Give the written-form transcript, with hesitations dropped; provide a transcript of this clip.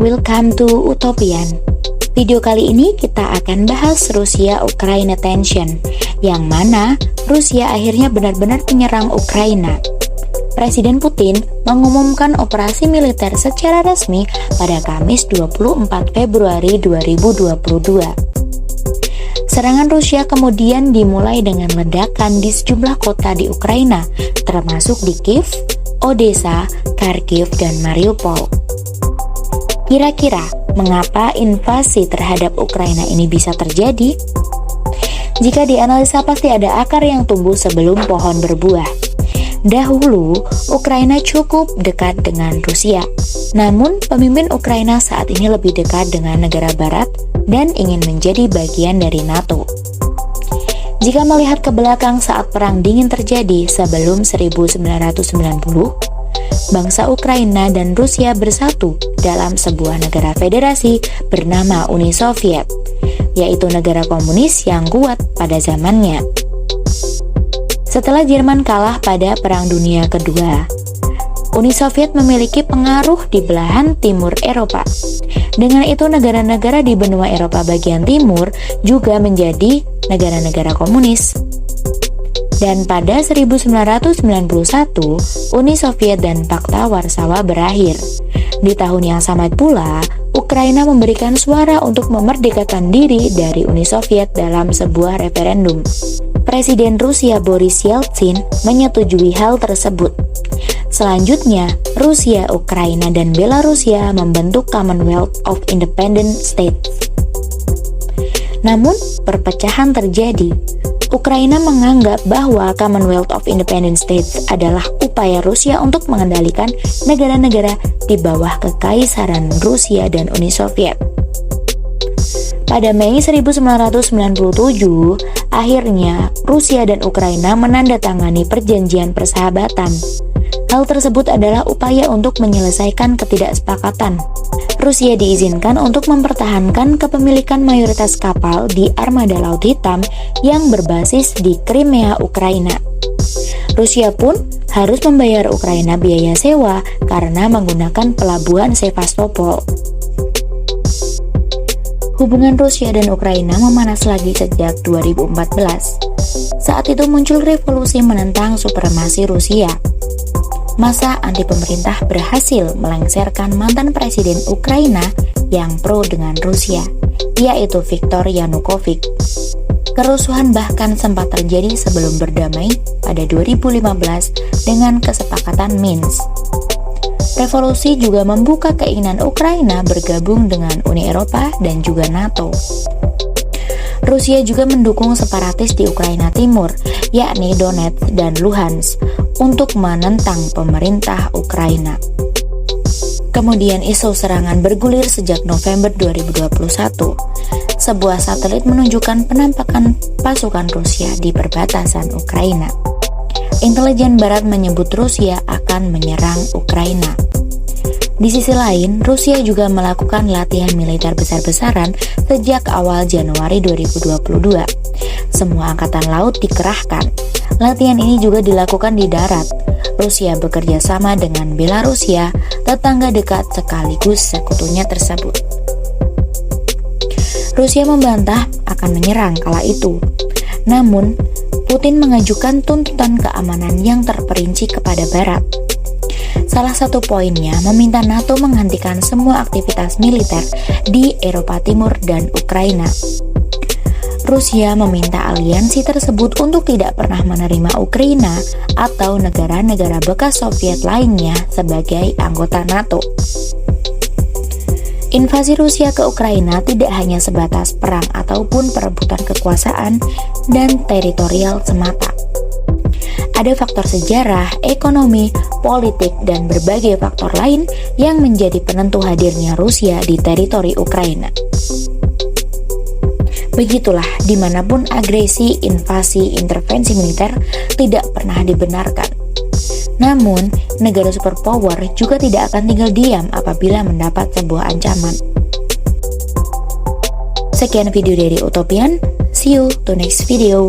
Welcome to Utopian. Video kali ini kita akan bahas Rusia-Ukraina tension, yang mana Rusia akhirnya benar-benar menyerang Ukraina. Presiden Putin mengumumkan operasi militer secara resmi pada Kamis 24 Februari 2022. Serangan Rusia kemudian dimulai dengan ledakan di sejumlah kota di Ukraina, termasuk di Kiev, Odessa, Kharkiv, dan Mariupol. Kira-kira, mengapa invasi terhadap Ukraina ini bisa terjadi? Jika dianalisa pasti ada akar yang tumbuh sebelum pohon berbuah. Dahulu, Ukraina cukup dekat dengan Rusia. Namun, pemimpin Ukraina saat ini lebih dekat dengan negara barat dan ingin menjadi bagian dari NATO. Jika melihat ke belakang saat Perang Dingin terjadi sebelum 1990, bangsa Ukraina dan Rusia bersatu dalam sebuah negara federasi bernama Uni Soviet, yaitu negara komunis yang kuat pada zamannya. Setelah Jerman kalah pada Perang Dunia Kedua, Uni Soviet memiliki pengaruh di belahan timur Eropa. Dengan itu, negara-negara di benua Eropa bagian timur juga menjadi negara-negara komunis. Dan pada 1991, Uni Soviet dan Pakta Warsawa berakhir. Di tahun yang sama pula, Ukraina memberikan suara untuk memerdekakan diri dari Uni Soviet dalam sebuah referendum. Presiden Rusia Boris Yeltsin menyetujui hal tersebut. Selanjutnya, Rusia, Ukraina, dan Belarusia membentuk Commonwealth of Independent States. Namun, perpecahan terjadi. Ukraina menganggap bahwa Commonwealth of Independent States adalah upaya Rusia untuk mengendalikan negara-negara di bawah kekaisaran Rusia dan Uni Soviet. Pada Mei 1997, akhirnya Rusia dan Ukraina menandatangani perjanjian persahabatan. Hal tersebut adalah upaya untuk menyelesaikan ketidaksepakatan. Rusia diizinkan untuk mempertahankan kepemilikan mayoritas kapal di armada Laut Hitam yang berbasis di Crimea, Ukraina. Rusia pun harus membayar Ukraina biaya sewa karena menggunakan pelabuhan Sevastopol. Hubungan Rusia dan Ukraina memanas lagi sejak 2014. Saat itu muncul revolusi menentang supremasi Rusia. Masa anti-pemerintah berhasil melengsarkan mantan presiden Ukraina yang pro dengan Rusia, yaitu Viktor Yanukovych. Kerusuhan bahkan sempat terjadi sebelum berdamai pada 2015 dengan kesepakatan Minsk. Revolusi juga membuka keinginan Ukraina bergabung dengan Uni Eropa dan juga NATO. Rusia juga mendukung separatis di Ukraina Timur, yakni Donetsk dan Luhansk, untuk menentang pemerintah Ukraina. Kemudian isu serangan bergulir sejak November 2021. Sebuah satelit menunjukkan penampakan pasukan Rusia di perbatasan Ukraina. Intelijen Barat menyebut Rusia akan menyerang Ukraina. Di sisi lain, Rusia juga melakukan latihan militer besar-besaran sejak awal Januari 2022. Semua angkatan laut dikerahkan. Latihan ini juga dilakukan di darat. Rusia bekerja sama dengan Belarusia, tetangga dekat sekaligus sekutunya tersebut. Rusia membantah akan menyerang kala itu. Namun, Putin mengajukan tuntutan keamanan yang terperinci kepada Barat. Salah satu poinnya meminta NATO menghentikan semua aktivitas militer di Eropa Timur dan Ukraina. Rusia meminta aliansi tersebut untuk tidak pernah menerima Ukraina atau negara-negara bekas Soviet lainnya sebagai anggota NATO. Invasi Rusia ke Ukraina tidak hanya sebatas perang ataupun perebutan kekuasaan dan teritorial semata. Ada faktor sejarah, ekonomi, politik, dan berbagai faktor lain yang menjadi penentu hadirnya Rusia di teritori Ukraina. Begitulah, dimanapun agresi, invasi, intervensi militer tidak pernah dibenarkan. Namun, negara superpower juga tidak akan tinggal diam apabila mendapat sebuah ancaman. Sekian video dari Utopian, see you to next video.